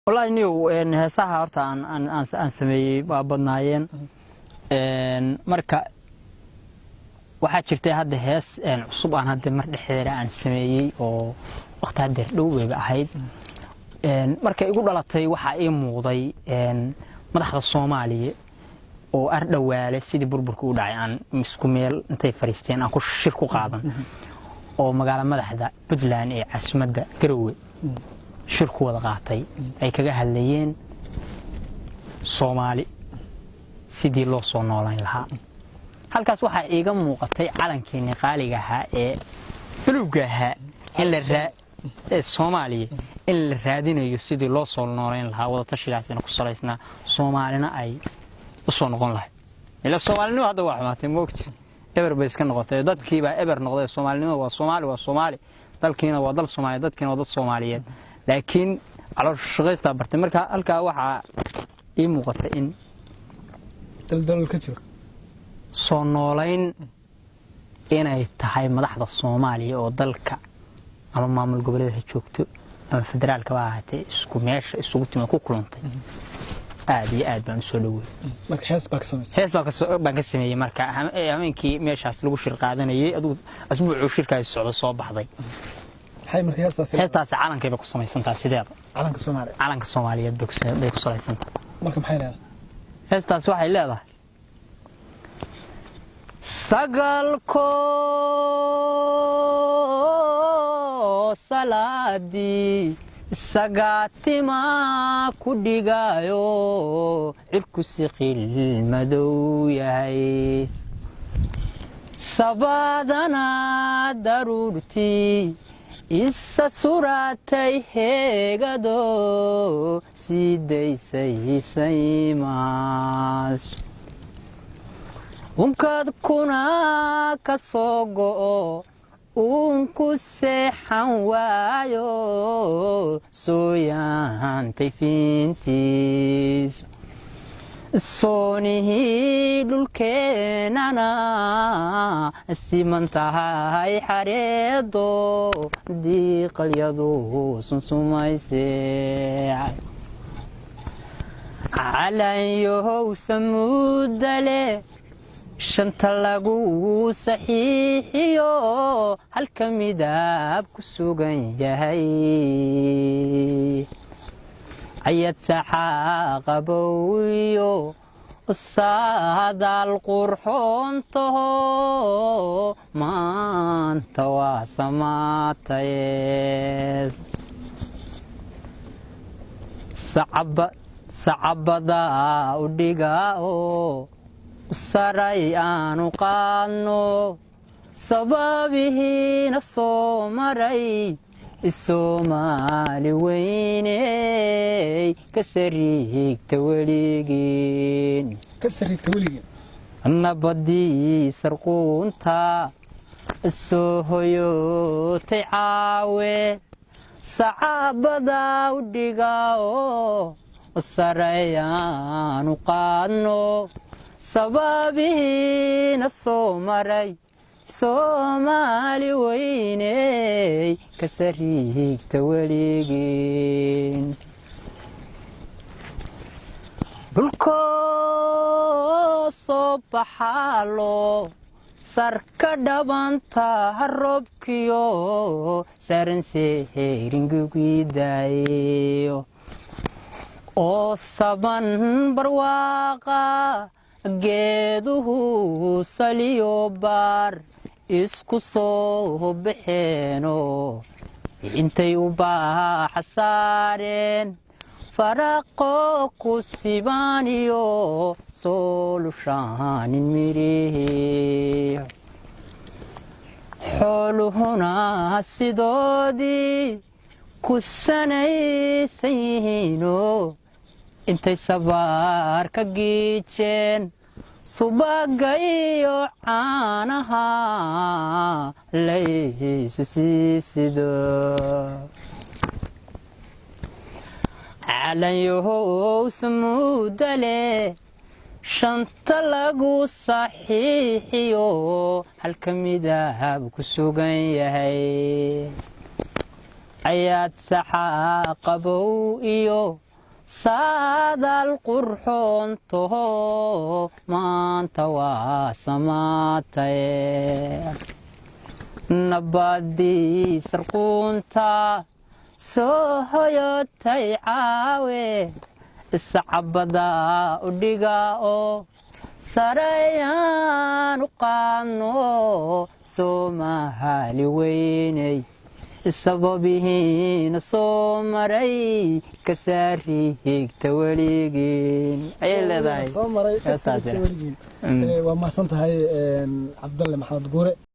والله إنه هساها هرت عن سمي بدناين مركا waxaa jirtay hadda hees cusub aan hadda mar dhexdeeda aan sameeyay oo waqti hadda dhowba ahayd markay igu dhalatay waxa ay muuqday madaxda Soomaaliya oo ardhawaale sidii burburku u dhacay aan isku meel intay fariisteen aan ku shir ku qaadan oo magaala madaxda Puntland ee caasimadda Garowe shir ku wada qaatay ay kaga hadlayeen Soomaali sidii loo soo noolayn lahaa halkaas waxa iiga muuqatay calankeena qaaliga ah ee fuluga ah in la Soomaaliya in la raadinayo sidii loo soo noolayn lahaa wada tashigaasina ku salaysna Soomaalina ay u soo noqon lahayd ila Soomaalinu hadda waa xumaatay moogti eber bay iska noqotay dadkii baa eber noqday Soomaalnimo waa Soomaali dalkiina waa dal Soomaali dadkiina waa dad Soomaaliyeed laakiin calool shaqaysta bartay marka halka waxa ii muuqatay in dal ka jiro soo noolayn inay tahay madaxda Soomaaliya oo dalka ama maamul goboleedka joogto ama federaalka waa ahaatay isku meesha isugu timo ku kulantay aad iyo aad baan soo dhaweey marka hees baan ka sameeyay marka habeenkii meeshaas lagu shir qaadanayay aduu asbuucu shirkaas socdo soo baxday hay marka heestaas calankayba ku samaysantaa sideeda calanka Soomaaliyeed bay ku salaysantaa marka maxay leedahay heestaas waxay leedahay sagalko salaadi sagatima ku dhigayo cirku siqil madow yahay sabadana daruurti isa suratay heegado sidaysay saymas unkad kuna ka soo go'o unku seexan waayo sooyaantay fiintiis soonihii dhulkeenana siman tahay xareedo diiqalyadu sunsumaysee calanyow samuudale shanta lagu saxiixiyo halka midab ku sugan yahay ayad saxaqabowiyo saadal qurxoontaho maanta waa samaatayees sacabada u dhigao saray aanu qaadno sababihiina soo maray Soomaali weyney ka sariigta weligiin nabadii sarquunta soo hoyootay caawe sacabada u dhigao saray aanu qaadno sababihiina soo maray Soomaali weyney ka sariigta weligiin dhulko soo baxaalo sarka dhabanta robkiyo saranseeringugidayo oo saban barwaaqa geeduhu saliyo baar isku soo baxeeno intay u baaxa saareen faraqo ku sibaaniyo soo lushaanin mirihi xooluhuna sidoodii ku sanaysan yihiino intay sabaar ka giijeen subaga iyo caanaha laysu siisido calanyow samuudale shanta lagu saxiixiyo halka midab ku sugan yahay ayaad saxaqabow iyo saadaal qurxoontaho maanta waa samaataye nabadii sarquunta soo hoyotay caawe iscabada u dhiga oo sarayaan u qaadno Soomaali weynay sababihiina soo maray ka saari higta weligiin ay leedahay soo maray ka saari weligiin waa mahadsan tahay Cabdalle Maxamed Guure